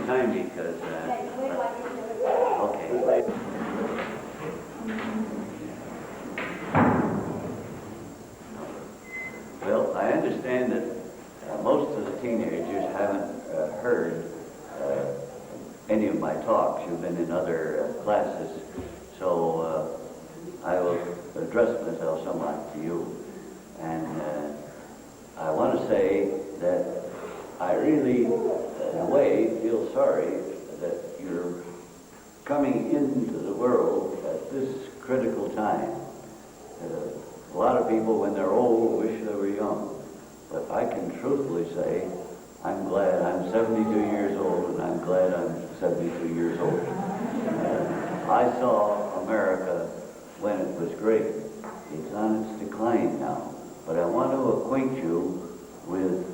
your time because, okay. Well, I understand that most of the teenagers haven't heard any of my talks. You've been in other classes, so I will address myself somewhat to you. And I want to say that I really, in a way, feel sorry that you're coming into the world at this critical time. A lot of people, when they're old, wish they were young. But I can truthfully say, I'm glad I'm 72 years old, and I'm glad I'm 72 years old. I saw America when it was great. It's on its decline now. But I want to acquaint you with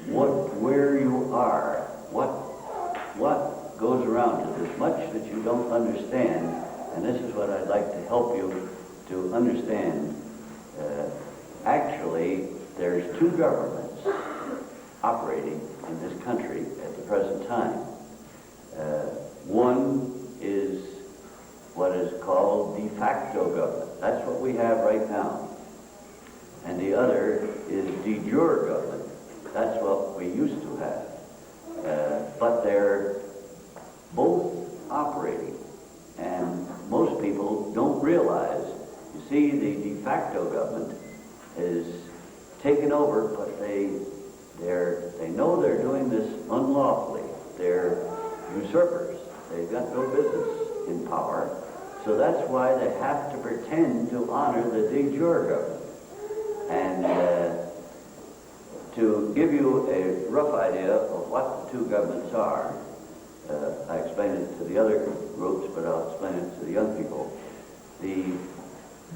where you are, what goes around it. There's much that you don't understand, and this is what I'd like to help you to understand. Actually, there's two governments operating in this country at the present time. One is what is called de facto government. That's what we have right now. And the other is de jure government. That's what we used to have. But they're both operating, and most people don't realize. You see, the de facto government is taken over, but they know they're doing this unlawfully. They're usurpers. They've got no business in power. So that's why they have to pretend to honor the de jure government. And to give you a rough idea of what the two governments are, I explained it to the other groups, but I'll explain it to the young people. The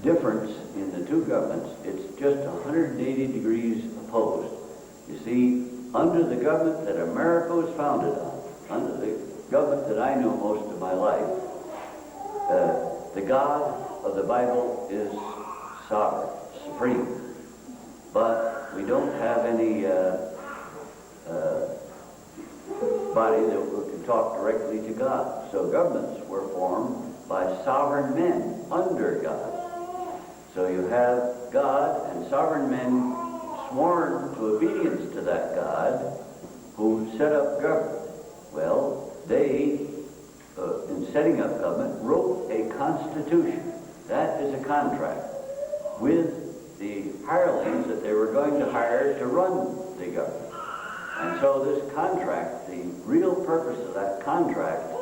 difference in the two governments, it's just 180 degrees opposed. You see, under the government that America was founded on, under the government that I knew most of my life, the God of the Bible is sovereign, supreme. But we don't have any body that can talk directly to God. So governments were formed by sovereign men under God. So you have God and sovereign men sworn to obedience to that God who set up government. Well, they, in setting up government, wrote a constitution. That is a contract with the hirelings that they were going to hire to run the government. And so this contract, the real purpose of that contract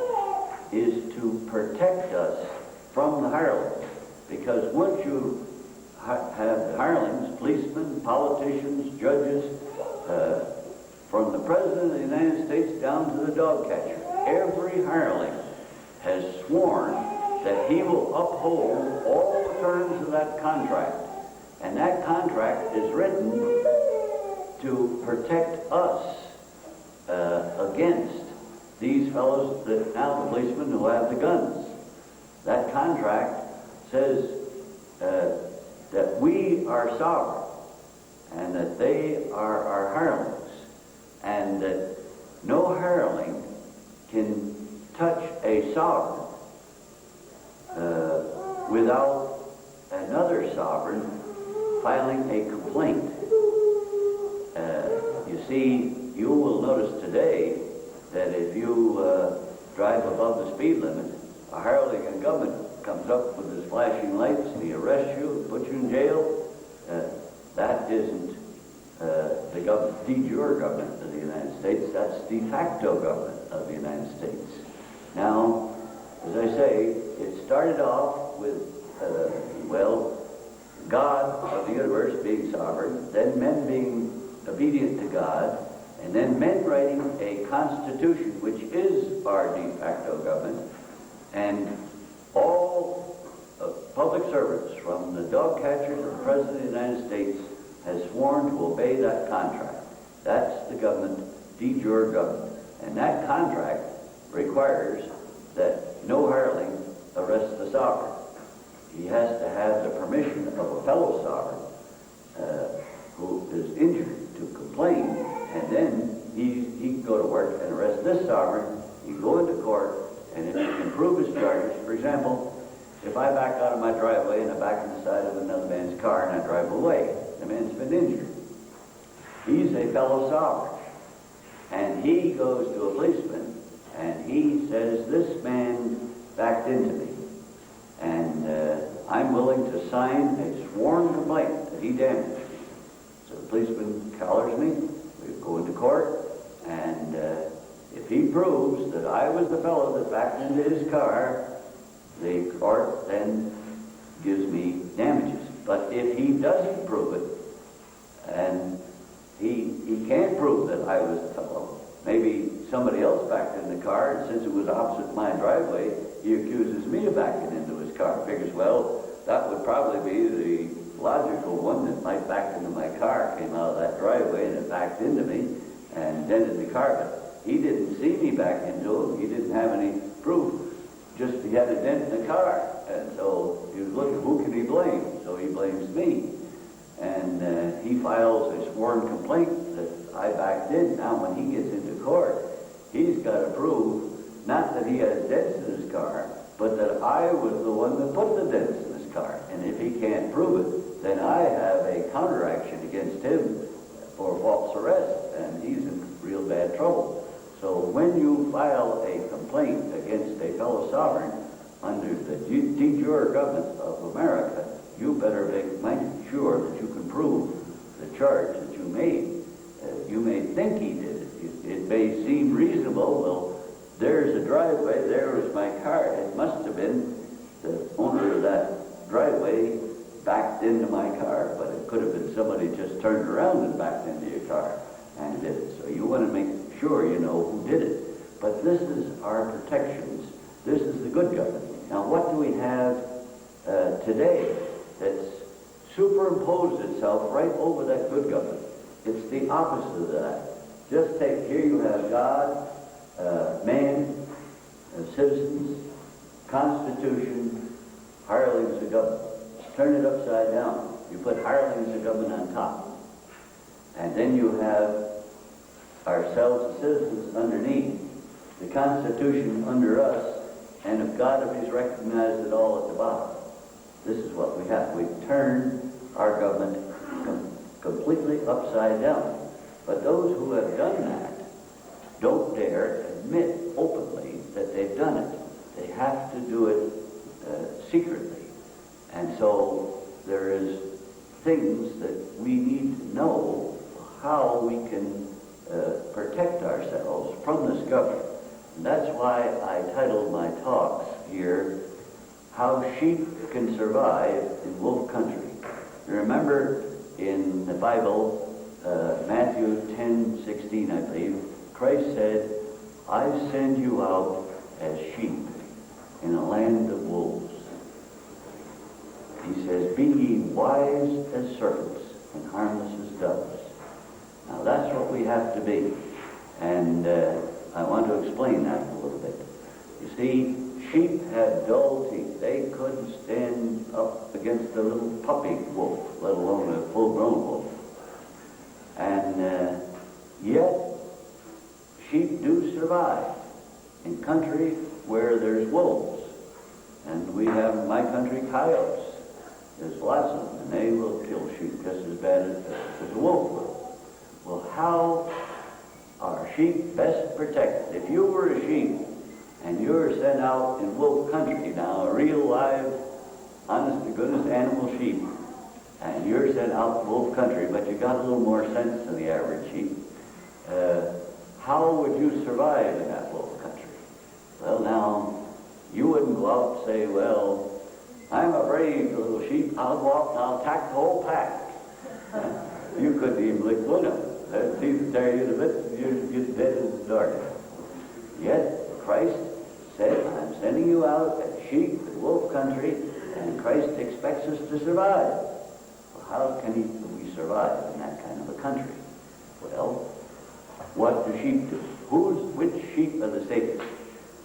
is to protect us from the hirelings. Because once you have hirelings, policemen, politicians, judges, from the President of the United States down to the dog catcher, every hireling has sworn that he will uphold all the terms of that contract. And that contract is written to protect us against these fellows, that now the policemen who have the guns. That contract says that we are sovereign and that they are our hirelings, and that no hireling can touch a sovereign without another sovereign filing a complaint. You see, you will notice today that if you drive above the speed limit, a hireling in government comes up with his flashing lights and he arrests you, puts you in jail. That isn't the de jure government of the United States. That's de facto government of the United States. Now, as I say, it started off with, God of the universe being sovereign, then men being obedient to God, and then men writing a constitution which is our de facto government, and all public servants from the dog catcher to the President of the United States has sworn to obey that contract. That's the government, de jure government. And that contract requires that no hireling arrests the sovereign. He has to have the permission of a fellow sovereign who is injured to complain, and then he go to work and arrest this sovereign. He'd go into court, and if he can prove his charges, for example, if I back out of my driveway and I back in the side of another man's car and I drive away, the man's been injured. He's a fellow sovereign. And he goes to a policeman and he says, this man backed into me. And I'm willing to sign a sworn complaint that he damaged me. So the policeman collars me, we go into court, and if he proves that I was the fellow that backed into his car, the court then gives me damages. But if he doesn't prove it, and he can't prove that I was the fellow, maybe somebody else backed in the car, and since it was opposite my driveway, he accuses me of backing into his car. Figures, well, that would probably be the logical one that might back into my car, came out of that driveway and it backed into me and dented the car. But he didn't see me back into him. He didn't have any proof. Just he had a dent in the car. And so he was looking, who can he blame? So he blames me. And he files a sworn complaint that I backed in. Now when he gets into court, he's got to prove not that he has dents in his car, but that I was the one that put the dents in his car. And if he can't prove it, then I have a counteraction against him for false arrest, and he's in real bad trouble. So when you file a complaint against a fellow sovereign under the de jure government of America, you better make sure that you can prove the charge that you made. You may think he did it. It may seem reasonable. Well, there's a driveway, there was my car. It must have been the owner of that driveway backed into my car, but it could have been somebody just turned around and backed into your car and did it. So you want to make sure you know who did it. But this is our protections. This is the good government. Now what do we have today that's superimposed itself right over that good government? It's the opposite of that. Just take, here you have God, man, citizens, Constitution, hirelings of government. Turn it upside down. You put hirelings of government on top. And then you have ourselves as citizens underneath, the Constitution under us, and if God, if he's recognized it all at the bottom. This is what we have. We've turned our government completely upside down. But those who have done that don't dare admit openly that they've done it. They have to do it secretly. And so there is things that we need to know how we can protect ourselves from this government. And that's why I titled my talks here, How Sheep Can Survive in Wolf Country. You remember in the Bible, Matthew 10:16, I believe, Christ said, I send you out as sheep in a land of wolves. He says, be ye wise as serpents and harmless as doves. Now that's what we have to be. And I want to explain that a little bit. You see, sheep had dull teeth. They couldn't stand up against a little puppy wolf, let alone a full-grown wolf. And yet, sheep do survive in country where there's wolves. And we have in my country coyotes. There's lots of them, and they will kill sheep just as bad as a wolf will. Well, how are sheep best protected? If you were a sheep and you were sent out in wolf country, now a real live, honest-to-goodness animal sheep, and you're sent out to wolf country, but you got a little more sense than the average sheep, how would you survive in that wolf country? Well, now, you wouldn't go out and say, well, I'm a brave little sheep, I'll go out and I'll attack the whole pack. You couldn't even lick one of them. Their teeth would tear you to bits, you'd get dead in the dark. Yet, Christ said, I'm sending you out as sheep in wolf country, and Christ expects us to survive. Well, how can we survive in that kind of a country? Well, what do sheep do? Which sheep are the safest?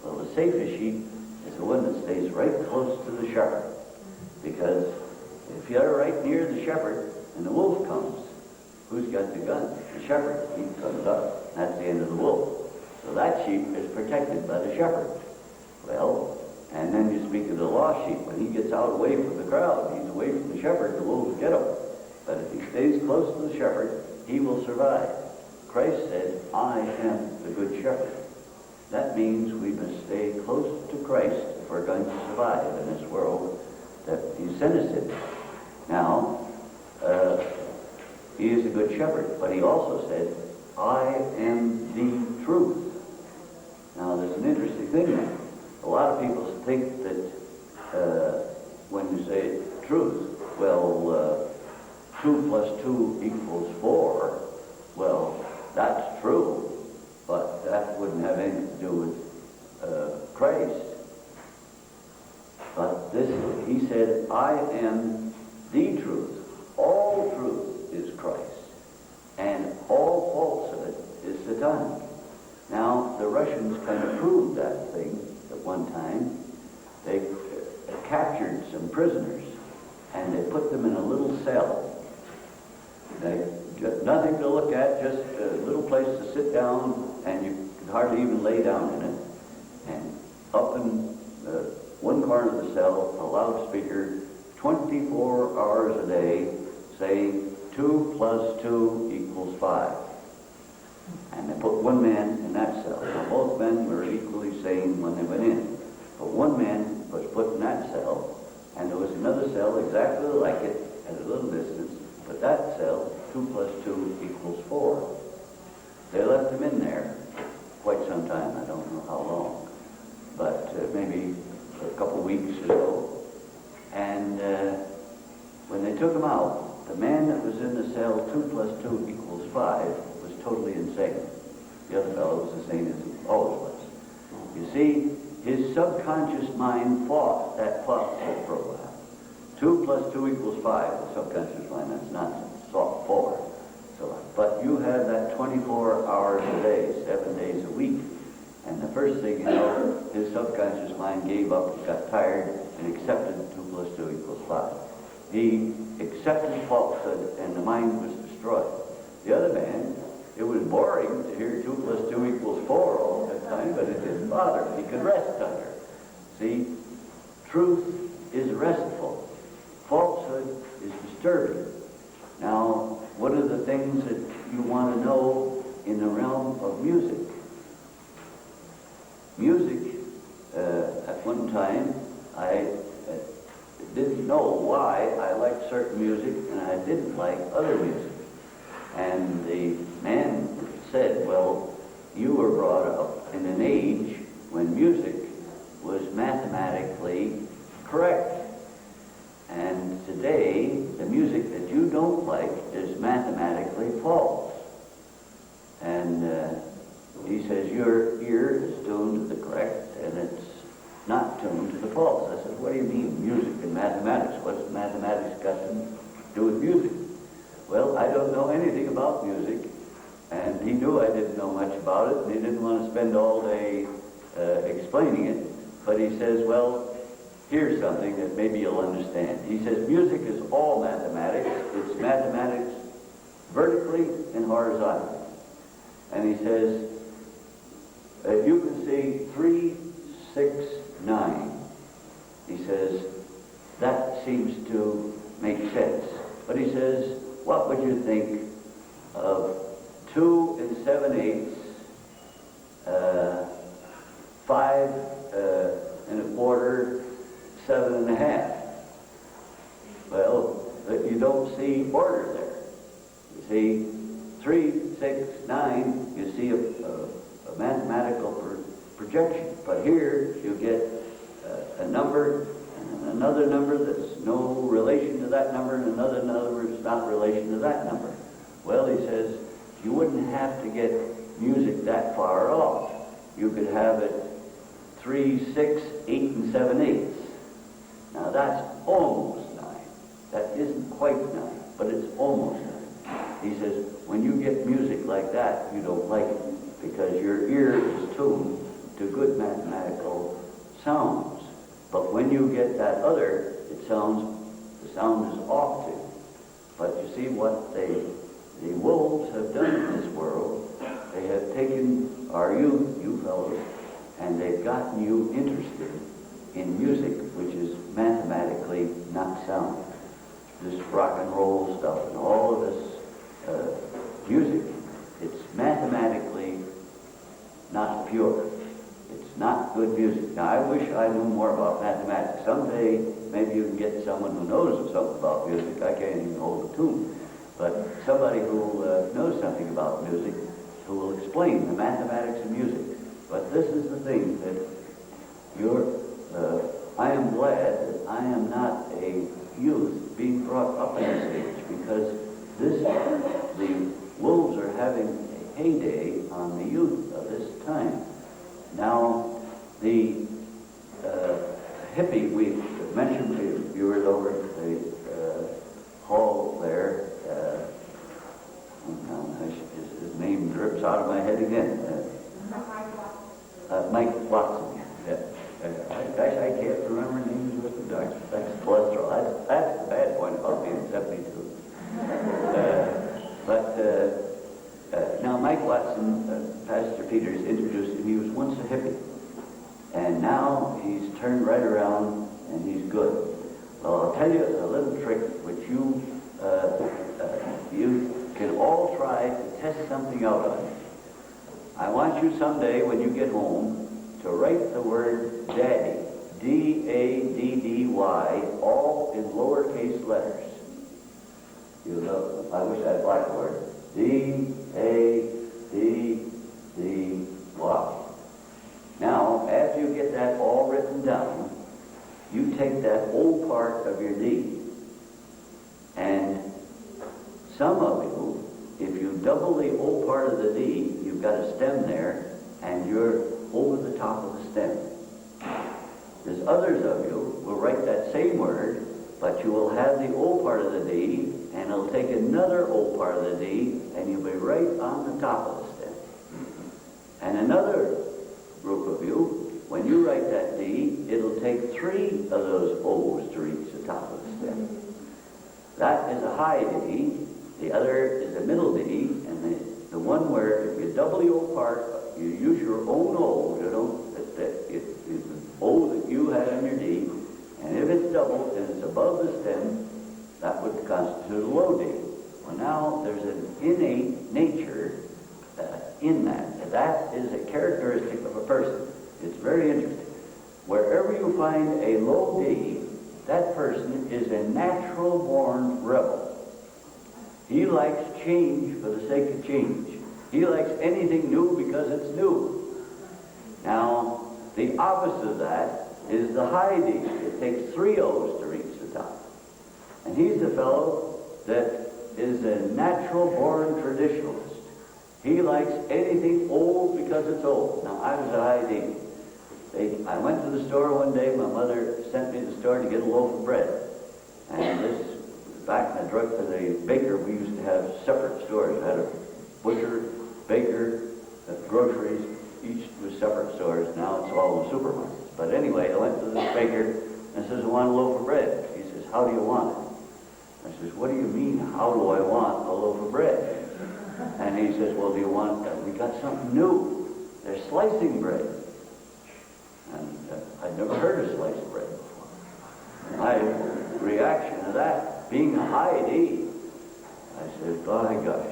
Well, the safest sheep is the one that stays right close to the shepherd. Because if you're right near the shepherd and the wolf comes, who's got the gun? The shepherd. He comes up. That's the end of the wolf. So that sheep is protected by the shepherd. Well, and then you speak of the lost sheep. When he gets out away from the crowd, he's away from the shepherd, the wolves get him. But if he stays close to the shepherd, he will survive. Christ said, I am the good shepherd. That means we must stay close to Christ if we're going to survive in this world that he sent us in. Now, he is a good shepherd, but he also said, I am the truth. Now, there's an interesting thing there. A lot of people think that when you say truth, well, 2 plus 2 equals 4. Well, that's true, but that wouldn't have anything to do with Christ. But this, he said, I am the truth. All truth is Christ, and all falsehood is Satanic. Now, the Russians kind of proved that thing at one time. They captured some prisoners, and they put them in a little cell. They got nothing to look at, just a little place to sit down, and you could hardly even lay down in it. And up in one corner of the cell, a loudspeaker, 24 hours a day, saying 2 plus 2 equals 5. And they put one man in that cell. Now, both men were equally sane when they went in. But one man was put in that cell, and there was another cell exactly like it at a little distance, but that cell, 2 plus 2 equals 4. They left him in there quite some time, I don't know how long, but maybe a couple of weeks or so. And when they took him out, the man that was in the cell, 2 plus 2 equals 5, was totally insane. The other fellow was the same as he always was. You see, his subconscious mind fought that thought for a while. 2 plus 2 equals 5. The subconscious mind, that's nonsense. Thought 4. So, but you have that 24 hours a day, 7 days a week. And the first thing you know, his subconscious mind gave up, got tired, and accepted 2 plus 2 equals 5. He accepted falsehood, and the mind was destroyed. The other man, it was boring to hear 2 plus 2 equals 4 all the time, but it didn't bother him. He could rest under. See, truth is restful. Falsehood is disturbing. Now, what are the things that you want to know in the realm of music? Music, at one time, I didn't know why I liked certain music and I didn't like other music. And the man said, well, you were brought up in an age when music was mathematically correct. And today, the music that you don't like is mathematically false. And he says, your ear is tuned to the correct, and it's not tuned to the false. I said, what do you mean, music and mathematics? What's mathematics got to do with music? Well, I don't know anything about music, and he knew I didn't know much about it, and he didn't want to spend all day explaining it. But he says, well, here's something that maybe you'll understand. He says, music is all mathematics. It's mathematics vertically and horizontally. And he says, you can see 3, 6, 9. He says, that seems to make sense. But he says, what would you think of 2 7/8, 5 1/4, 7 1/2? Well, you don't see order there. You see 3, 6, 9, you see a mathematical projection. But here you get a number and another number that's no relation to that number, and another number that's not relation to that number. Well, he says, you wouldn't have to get music that far off. You could have it 3, 6, 8 7/8. Now that's almost 9. That isn't quite 9, but it's almost 9. He says, when you get music like that, you don't like it, because your ear is tuned to good mathematical sounds. But when you get that other, the sound is off to. But you see what the the wolves have done in this world, they have taken our youth, you fellows, and they've gotten you interested in music, which is mathematically not sound. This rock and roll stuff and all of this music, it's mathematically not pure. It's not good music. Now, I wish I knew more about mathematics. Someday, maybe you can get someone who knows something about music. I can't even hold a tune. But somebody who knows something about music, who will explain the mathematics of music. But this is the thing that I am glad that I am not a youth being brought up in this age, because the wolves are having a heyday on the youth of this time. Now, the hippie, we mentioned, you were over at the hall there. His name drips out of my head again. Mike Watson. Yeah. Gosh, I can't remember names with the dogs. That's cholesterol. That's the bad point about being 72. Now Mike Watson, Pastor Peters introduced him. He was once a hippie, and now he's turned right around and he's good. Well, I'll tell you a little trick which you can all try to test something out on. I want you someday when you get home to write the word daddy, D-A-D-D-Y, all in lowercase letters. You know, I wish I had blackboard. D-A-D-D-Y. Now, after you get that all written down, you take that whole part of your D. And some of you, if you double the whole part of the D, you've got a stem there, and you're over the top of the stem. There's others of you will write that same word, but you will have the O part of the D, and it'll take another O part of the D, and you'll be right on the top of the stem. And another group of you, when you write that D, it'll take 3 of those O's to reach the top of the stem. That is a high D, the other is a middle D, and the one where if you double the O part, you use your own O, you know, it's the O that you had in your D, and if it's doubled and it's above the stem, that would constitute a low D. Well, now there's an innate nature in that. That is a characteristic of a person. It's very interesting. Wherever you find a low D, that person is a natural-born rebel. He likes change for the sake of change. He likes anything new because it's new. Now, the opposite of that is the high D. It takes 3 O's to reach the top. And he's the fellow that is a natural-born traditionalist. He likes anything old because it's old. Now, I was a high D. I went to the store one day. My mother sent me to the store to get a loaf of bread. And this, back in the baker, we used to have separate stores. We had a butcher, baker, groceries, each was separate stores. Now it's all in supermarkets. But anyway, I went to this baker and says, I want a loaf of bread. He says, how do you want it? I says, what do you mean, how do I want a loaf of bread? And he says, well, do you want, we got something new. They're slicing bread. And I'd never heard of sliced bread before. My reaction to that, being a high D, I said, by gosh,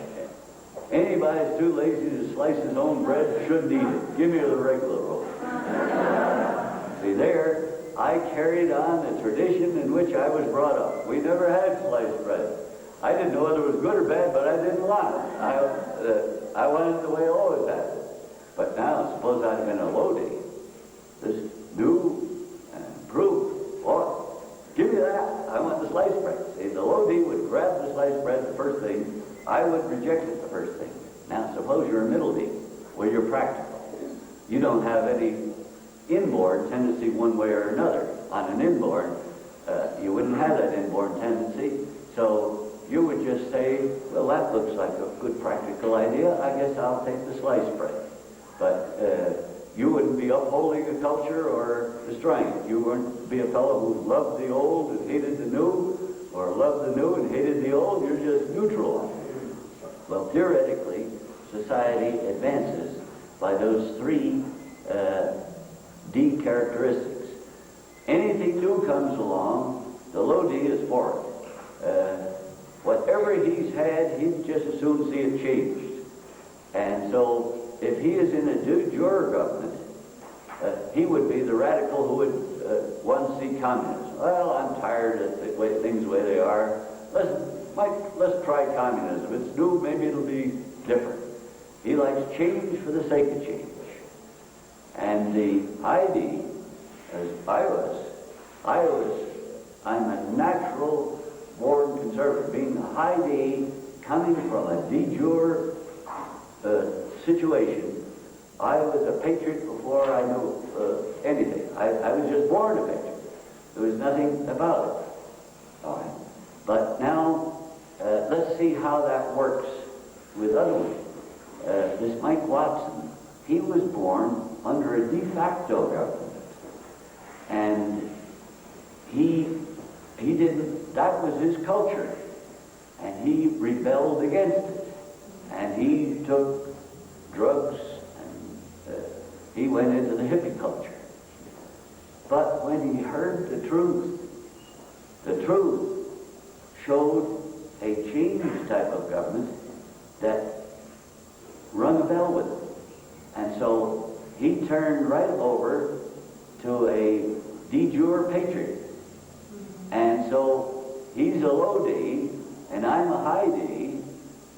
anybody that's too lazy to slice his own bread shouldn't eat it. Give me the regular roll. See, there, I carried on the tradition in which I was brought up. We never had sliced bread. I didn't know whether it was good or bad, but I didn't want it. I wanted it the way I always had it. But now, suppose I'd been a low D. This new and improved, boy, give me that. I want the sliced bread. See, the low D would grab the sliced bread the first thing. I would reject it the first thing. Now, suppose you're a middle D, where you're practical. You don't have any inborn tendency one way or another. On an inborn, you wouldn't have that inborn tendency. So you would just say, well, that looks like a good practical idea. I guess I'll take the sliced bread. But you wouldn't be upholding a culture or destroying it. You wouldn't be a fellow who loved the old and hated the new, or loved the new and hated the old. You're just neutral. Well, theoretically, society advances by those three D characteristics. Anything new comes along, the low D is for it. Whatever he's had, he'd just as soon see it changed. And so, if he is in a de jure government, he would be the radical who would want to see communism. Well, I'm tired of the way things the way they are. Let's try communism. It's new, maybe it'll be different. He likes change for the sake of change. And the ID, as I'm a natural born conservative, being a high D, coming from a de jure situation. I was a patriot before I knew anything. I was just born a patriot. There was nothing about it. All right. But now, let's see how that works with other ones. This Mike Watson, he was born under a de facto government. And he didn't, that was his culture. And he rebelled against it. And he took drugs, and he went into the hippie culture. But when he heard the truth showed a changed type of government that rung a bell with him. And so he turned right over to a de jure patriot. And so he's a low D, and I'm a high D,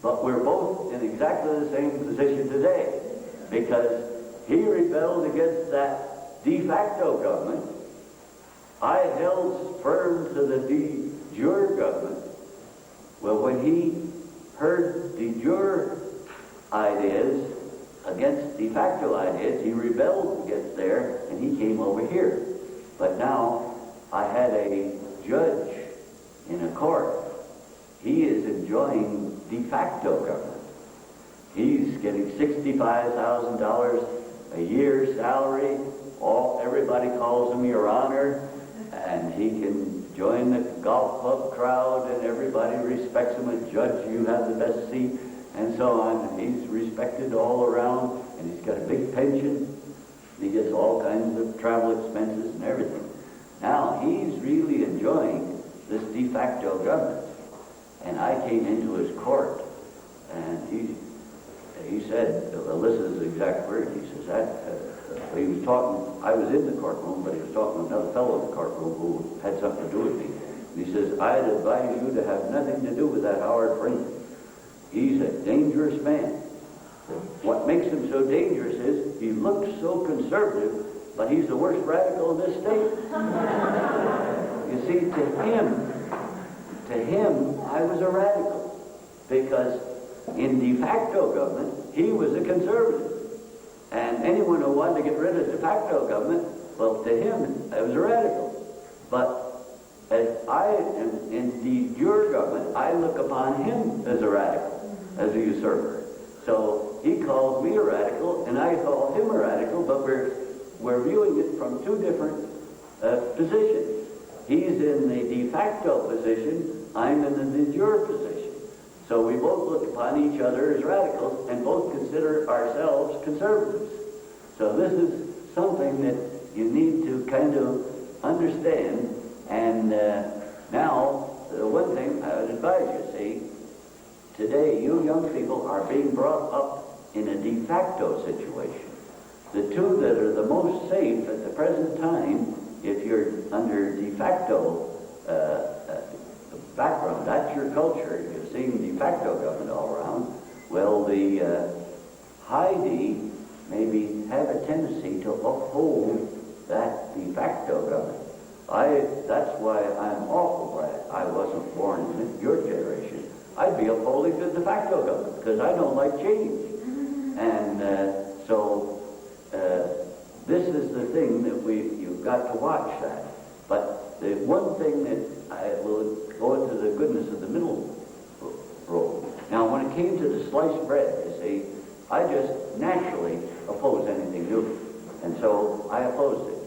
but we're both in exactly the same position today, because he rebelled against that de facto government. I held firm to the de jure government. Well, when he heard de jure ideas against de facto ideas, he rebelled against there, and he came over here. But now I had a judge in a court. He is enjoying de facto government. He's getting $65,000 a year salary. Everybody calls him Your Honor, and he can join the golf club crowd, and everybody respects him. A judge, you have the best seat, and so on. And he's respected all around, and he's got a big pension. He gets all kinds of travel expenses and everything. Now he's really enjoying this de facto government. And I came into his court, and he said, well, this is the exact word. He says he was talking. I was in the courtroom, but he was talking to another fellow in the courtroom who had something to do with me. And he says, I'd advise you to have nothing to do with that Howard Freeman. He's a dangerous man. What makes him so dangerous is he looks so conservative, but he's the worst radical in this state. You see, to him, I was a radical, because in de facto government, he was a conservative. And anyone who wanted to get rid of de facto government, well, to him, I was a radical. But as I am in de jure government, I look upon him as a radical, as a usurper. So he calls me a radical, and I call him a radical, but we're viewing it from two different positions. He's in the de facto position, I'm in the de jure position. So we both look upon each other as radicals and both consider ourselves conservatives. So this is something that you need to kind of understand. And now, the one thing I would advise you, see, today you young people are being brought up in a de facto situation. The two that are the most safe at the present time, if you're under de facto background, that's your culture, you're seeing de facto government all around, well, the high D maybe have a tendency to uphold that de facto government. That's why I'm awful glad I wasn't born in your generation. I'd be upholding the de facto government, because I don't like change. And so this is the thing that you've got to watch that. But the one thing that I will go into the goodness of the middle road. Now, when it came to the sliced bread, you see, I just naturally opposed anything new. And so I opposed it.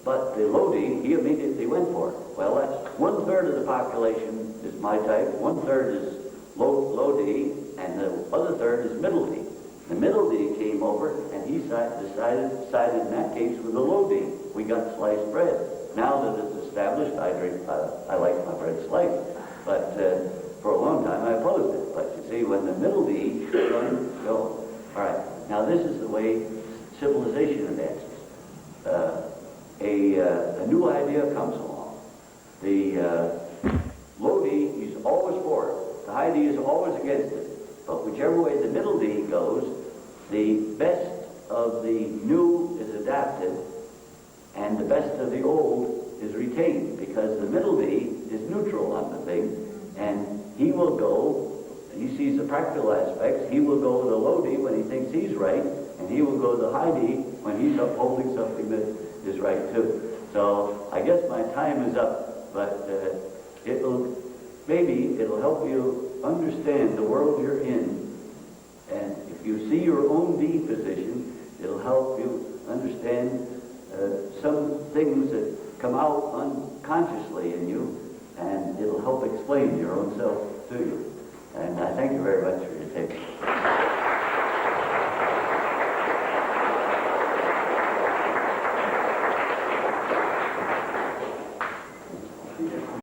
But the low D, he immediately went for it. Well, that's 1/3 of the population is my type, 1/3 is low D, and the other third is middle D. The middle D came over, and he sided in that case with the low D. We got sliced bread. Now that it's established, I like my bread sliced. But for a long time, I opposed it. But you see, when the middle D go. All right. Now this is the way civilization advances. A new idea comes along. The low D is always for it. The high D is always against it. But whichever way the middle D goes, the best of the new is adapted, and the best of the old is retained, because the middle D is neutral on the thing, and he will go, he sees the practical aspects, he will go to the low D when he thinks he's right, and he will go to the high D when he's upholding something that is right too. So I guess my time is up, but maybe it'll help you understand the world you're in, and if you see your own D position, it'll help you understand some things that come out unconsciously in you, and it'll help explain your own self.